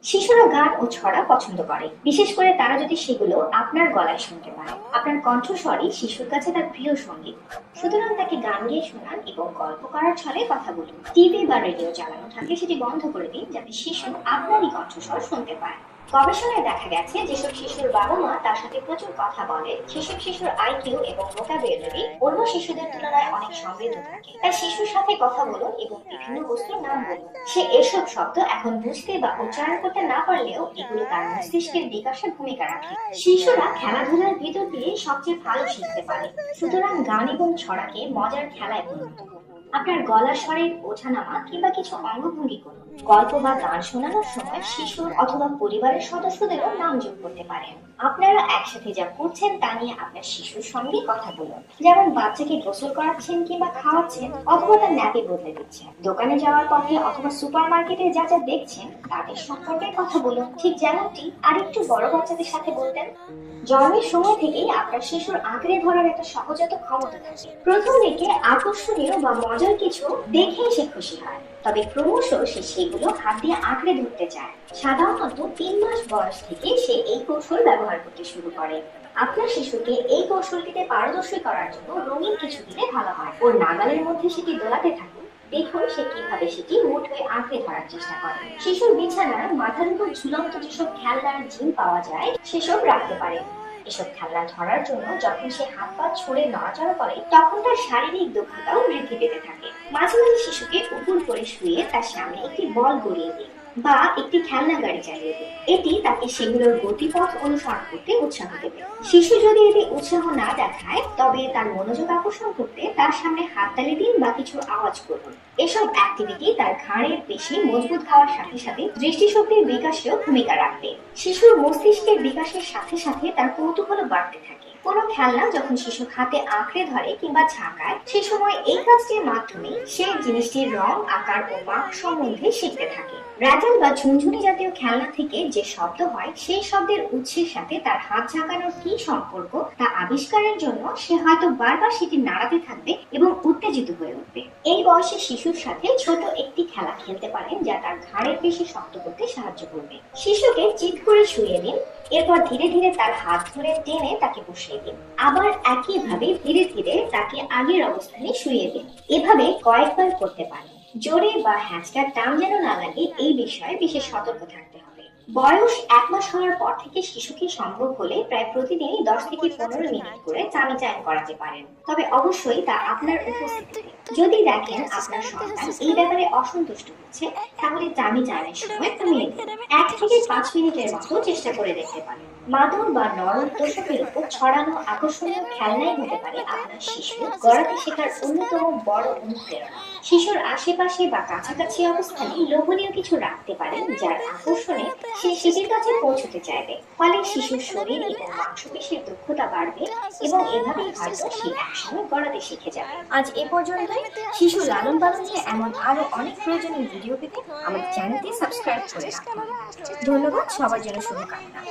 শিশুরা গান ও ছড়া পছন্দ করে, বিশেষ করে তারা যদি সেগুলো আপনার গলায় শুনতে পায়। আপনার কণ্ঠস্বরই শিশুর কাছে তার প্রিয় সঙ্গীত। সুতরাং তাকে গান গেয়ে শোনান এবং গল্প করার ছলে কথা বলুন। টিভি বা রেডিও চালানো থাকলে সেটি বন্ধ করে দিন, যাতে শিশু আপনারই কণ্ঠস্বর শুনতে পায়। গবেষণায় দেখা গেছে, যেসব শিশুর বাবা মা তার সাথে প্রচুর কথা বলে, সেসব শিশুর আইকিউ এবং ভোকাবুলারি অন্য শিশুদের তুলনায় অনেক সমৃদ্ধ থাকে। তাই শিশুর সাথে কথা বলুন এবং বিভিন্ন বস্তুর নাম বলুন। সে এসব শব্দ এখন বুঝতে বা উচ্চারণ করতে না পারলেও এগুলো তার মস্তিষ্কের বিকাশে ভূমিকা রাখে। শিশুরা খেলাধুলার ভিতর দিয়ে সবচেয়ে ভালো শিখতে পারে। সুতরাং গান এবং ছড়াকে মজার খেলায় পরিণত করুন। আপনার গলার স্বরের ওঠানামা কিংবা কিছু অঙ্গভঙ্গি করুন। গল্প বা গান শোনানোর সময় শিশুর অথবা পরিবারের সদস্যদেরও নাম যোগ করতে পারেন। আপনারা একসাথে যা করছেন তা নিয়ে আপনার শিশুর সঙ্গে কথা বলুন। যেমন বাচ্চাকে গোসল করাচ্ছেন কিংবা খাওয়াচ্ছেন, অথবা তার ন্যাপি বদলে দিচ্ছেন। দোকানে যাওয়ার পথে অথবা সুপার মার্কেটে যা যা দেখছেন তাদের সম্পর্কে কথা বলুন, ঠিক যেমনটি আরেকটু বড় বাচ্চাদের সাথে বলতেন। জন্মের সময় থেকেই আপনার শিশুর আঁকড়ে ধরার একটা সহজাত ক্ষমতা থাকে। প্রথম দিকে আকর্ষণীয় বা মজার কিছু দেখেই সে খুশি হয়, তবে ক্রমশ সে সেগুলো হাত দিয়ে আঁকড়ে ধরতে চায়। সাধারণত 3 মাস বয়স থেকে সে এই কৌশল ব্যবহার করতে শুরু করে। আপনার শিশুকে এই কৌশলটিতে পারদর্শী করার জন্য রঙিন কিছু দিলে ভালো হয়। ওর নাগালের মধ্যে সেটি দোলাতে থাকুন। দেখুন সে কিভাবে সেটি মুঠোয় আঁকড়ে ধরার চেষ্টা করে। শিশুর বিছানায় মাথার উপর ঝুলন্ত যেসব খেলনার জিন পাওয়া যায় সেসব রাখতে পারে। এসব খেলনা ধরার জন্য যখন সে হাত পা ছুড়ে নড়াচড়া করে, তখন তার শারীরিক দক্ষতাও বৃদ্ধি পেতে থাকে। মাঝে মাঝে শিশুকে উপুর করে শুয়ে তার সামনে একটি বল গড়িয়ে দিন বা একটি খেলনা গাড়ি চালিয়ে দিন। এটি তাকে সেগুলোর গতিপথ অনুসরণ করতে উৎসাহ দেবে। শিশু যদি এতে উৎসাহ না দেখায়, তবে তার মনোযোগ আকর্ষণ করতে তার সামনে হাততালি দিন বা কিছু আওয়াজ করুন। এসব অ্যাক্টিভিটি তার ঘাড়ের পেশি মজবুত হওয়ার সাথে সাথে দৃষ্টিশক্তির বিকাশেও ভূমিকা রাখবে। শিশুর মস্তিষ্কের বিকাশের সাথে সাথে তার কৌতূহলও বাড়তে থাকে। কোনো খেলনা যখন শিশু হাতে আঁকড়ে ধরে কিংবা ঝাঁকায়, সে সময় এই কাজটির মাধ্যমে সে জিনিসটির রং, আকার ও মাপ সম্বন্ধে শিখতে থাকে। রাজাল বা ঝুনঝুনি জাতীয় খেলনা থেকে যে শব্দ হয়, সেই শব্দের উৎসের সাথে তার হাত ঝাঁকানোর কি সম্পর্ক তা আবিষ্কারের জন্য সে হয়তো বারবার সেটি নাড়াতে থাকবে এবং উত্তেজিত হয়ে উঠবে। এই বয়সে শিশুর সাথে ছোট একটি খেলা খেলতে পারেন, যা তার ঘাড়ের পেশি শক্ত করতে সাহায্য করবে। শিশুকে চিৎ করে শুয়ে দিন, এরপর ধীরে ধীরে তার হাত ধরে টেনে তাকে বসিয়ে দিন। আবার একইভাবে ধীরে ধীরে তাকে আগের অবস্থানে শুইয়ে দিন। এভাবে কয়েকবার করতে পারেন। জোরে বা হ্যাঁচকা টান যেন না লাগে, এই বিষয়ে বিশেষ সতর্ক থাকতে হবে। বয়স 1 মাস হওয়ার পর থেকে শিশুকে সম্ভব হলে প্রায় প্রতিদিনই 10 থেকে 15 মিনিট করে টানি টাইম করাতে পারেন, তবে অবশ্যই তা আপনার উপস্থিতিতে। যদি দেখেন আপনার সন্তান এই ব্যাপারে অসন্তুষ্ট হচ্ছে, তাহলে টানি টাইমের সময় কমিয়ে দিন। 1 থেকে 5 মিনিটের মতো চেষ্টা করে দেখতে পারেন। মাদুর বা নরম তোষকের উপর ছড়ানো আকর্ষণীয় খেলনাই হতে পারে আপনার শিশু গড়াতে শেখার অন্যতম বড় অনুপ্রেরণা। শিশুর আশেপাশে বা কাছাকাছি অবস্থানে লোভনীয় কিছু রাখতে পারেন, যার আকর্ষণে সে সেটির কাছে পৌঁছতে চাইবে। ফলে শিশুর শরীর এবং মাংসপেশির দক্ষতা বাড়বে এবং এভাবেই হয়তো সে একসময় গড়াতে শিখে যাবে। আজ এ পর্যন্তই। শিশু লালন পালন নিয়ে এমন আরো অনেক প্রয়োজনীয় ভিডিও পেতে আমাদের চ্যানেলটি সাবস্ক্রাইব করে রাখুন। ধন্যবাদ। সবার জন্য শুভকামনা।